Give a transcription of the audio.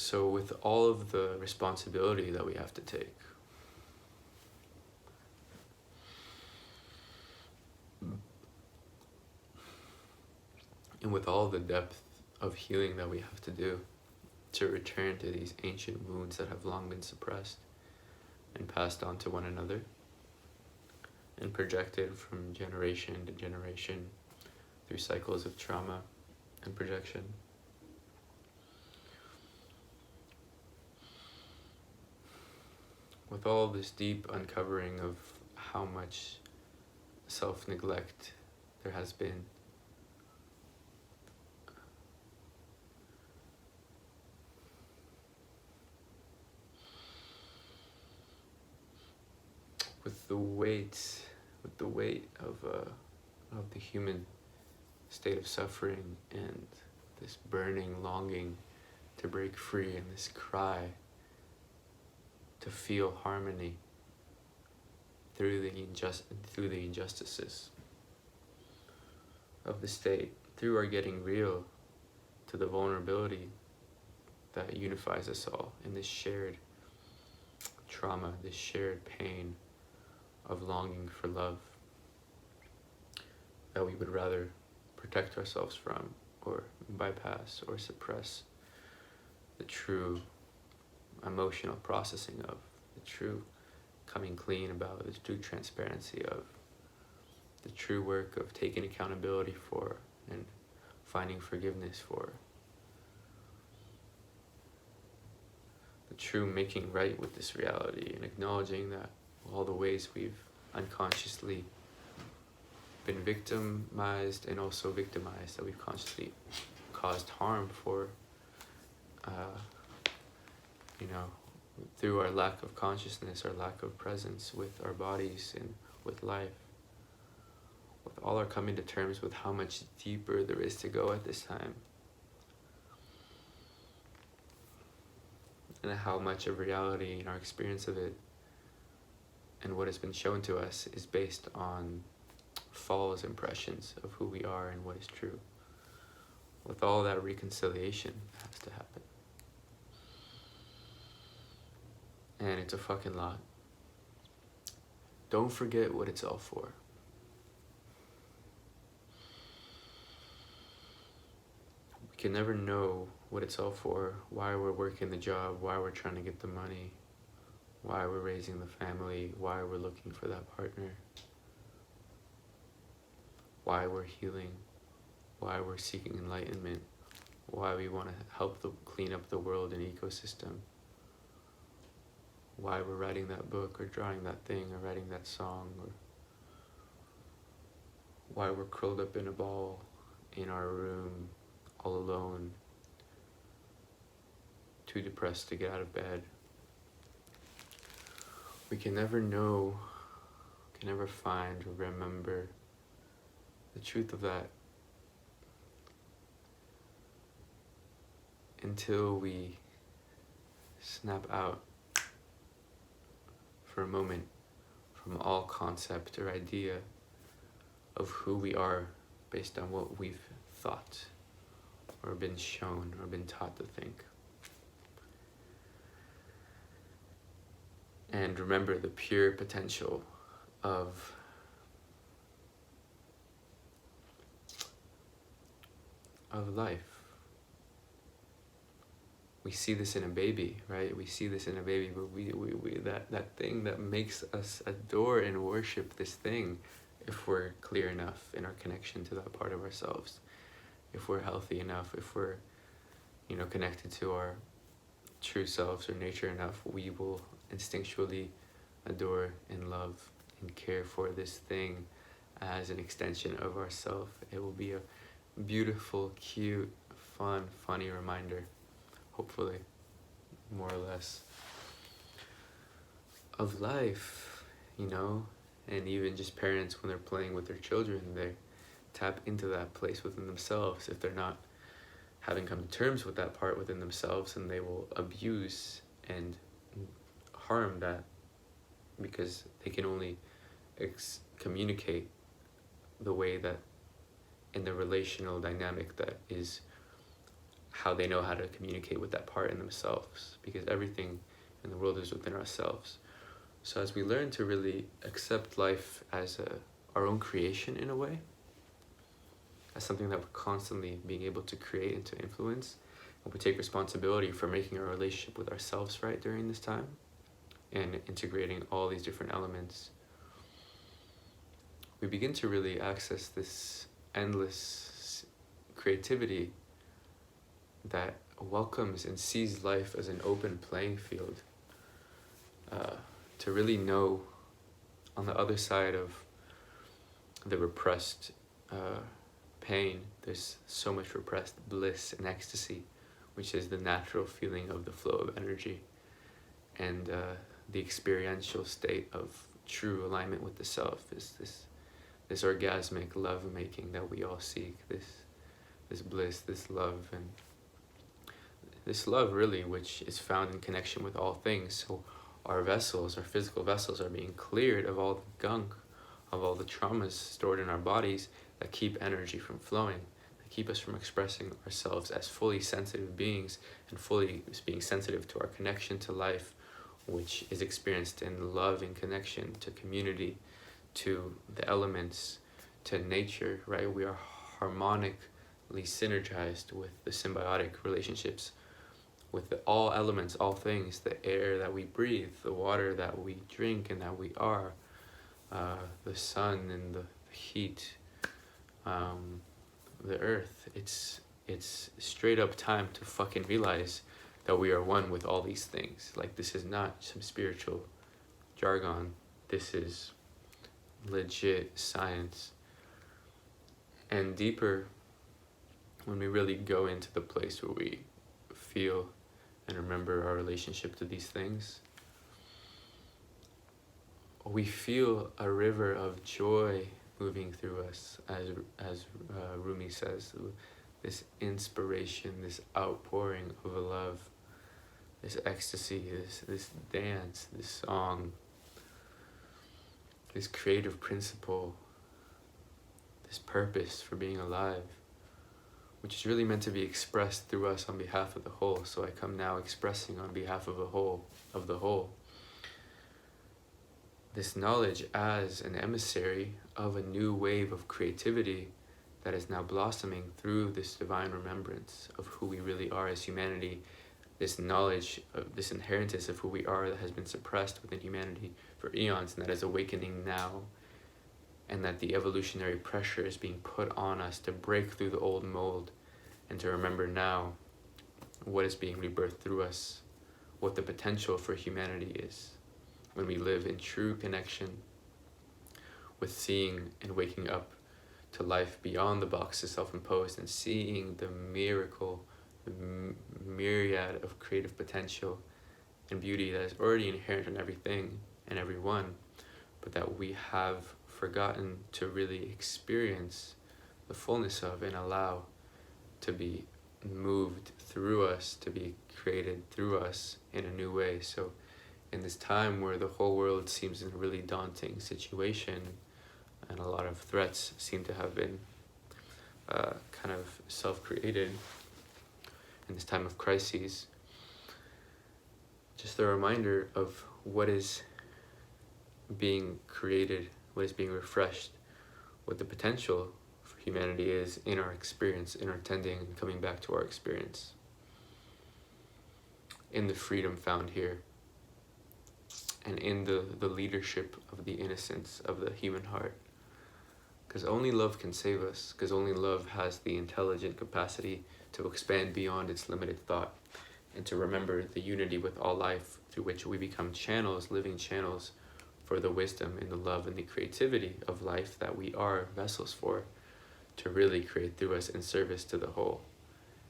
So with all of the responsibility that we have to take, and with all the depth of healing that we have to do to return to these ancient wounds that have long been suppressed and passed on to one another and projected from generation to generation through cycles of trauma and projection. With all this deep uncovering of how much self-neglect there has been, with the weight of the human state of suffering and this burning longing to break free and this cry to feel harmony through the injustices of the state, through our getting real to the vulnerability that unifies us all in this shared trauma, this shared pain of longing for love that we would rather protect ourselves from or bypass or suppress the true emotional processing of, the true coming clean about, the true transparency of, the true work of taking accountability for and finding forgiveness for, the true making right with this reality and acknowledging that all the ways we've unconsciously been victimized and also victimized, that we've consciously caused harm for, through our lack of consciousness, our lack of presence with our bodies and with life, with all our coming to terms with how much deeper there is to go at this time, and how much of reality and our experience of it and what has been shown to us is based on false impressions of who we are and what is true. With all that reconciliation that has to happen. And it's a fucking lot. Don't forget what it's all for. We can never know what it's all for, why we're working the job, why we're trying to get the money, why we're raising the family, why we're looking for that partner, why we're healing, why we're seeking enlightenment, why we want to help clean up the world and ecosystem, why we're writing that book or drawing that thing or writing that song, or why we're curled up in a ball in our room all alone, too depressed to get out of bed. We can never know, can never find or remember the truth of that until we snap out for a moment from all concept or idea of who we are based on what we've thought or been shown or been taught to think. And remember the pure potential of life. We see this in a baby, right? We see this in a baby, but we that thing that makes us adore and worship this thing, if we're clear enough in our connection to that part of ourselves, if we're healthy enough, if we're, connected to our true selves or nature enough, we will instinctually adore and love and care for this thing as an extension of ourself. It will be a beautiful, cute, fun, funny reminder, hopefully, more or less, of life, and even just parents when they're playing with their children, they tap into that place within themselves. If they're not having come to terms with that part within themselves, and they will abuse and harm that because they can only communicate the way that in the relational dynamic that is how they know how to communicate with that part in themselves, because everything in the world is within ourselves. So as we learn to really accept life as our own creation in a way, as something that we're constantly being able to create and to influence, and we take responsibility for making our relationship with ourselves right during this time, and integrating all these different elements, we begin to really access this endless creativity that welcomes and sees life as an open playing field, to really know on the other side of the repressed pain, there's so much repressed bliss and ecstasy, which is the natural feeling of the flow of energy, and the experiential state of true alignment with the self is this orgasmic love making that we all seek, this bliss, this love, and this love really, which is found in connection with all things. So our vessels, our physical vessels, are being cleared of all the gunk, of all the traumas stored in our bodies that keep energy from flowing, that keep us from expressing ourselves as fully sensitive beings and fully being sensitive to our connection to life, which is experienced in love and connection to community, to the elements, to nature, right? We are harmonically synergized with the symbiotic relationships with all elements, all things, the air that we breathe, the water that we drink and that we are, the sun and the heat, the earth. It's straight up time to fucking realize that we are one with all these things. Like, this is not some spiritual jargon. This is legit science. And deeper, when we really go into the place where we feel and remember our relationship to these things, we feel a river of joy moving through us, as Rumi says, this inspiration, this outpouring of love, this ecstasy, this dance, this song, this creative principle, this purpose for being alive, which is really meant to be expressed through us on behalf of the whole. So I come now expressing on behalf of the whole, this knowledge as an emissary of a new wave of creativity that is now blossoming through this divine remembrance of who we really are as humanity, this knowledge of this inheritance of who we are that has been suppressed within humanity for eons, and that is awakening now, and that the evolutionary pressure is being put on us to break through the old mold and to remember now what is being rebirthed through us, what the potential for humanity is when we live in true connection with seeing and waking up to life beyond the boxes self-imposed, and seeing the miracle, the myriad of creative potential and beauty that is already inherent in everything and everyone, but that we have forgotten to really experience the fullness of and allow to be moved through us, to be created through us in a new way. So in this time where the whole world seems in a really daunting situation and a lot of threats seem to have been kind of self-created, in this time of crises, just a reminder of what is being created, what is being refreshed, what the potential for humanity is in our experience, in our tending and coming back to our experience, in the freedom found here, and in the leadership of the innocence of the human heart. Because only love can save us, because only love has the intelligent capacity to expand beyond its limited thought, and to remember the unity with all life, through which we become channels, living channels, for the wisdom and the love and the creativity of life that we are vessels for, to really create through us in service to the whole.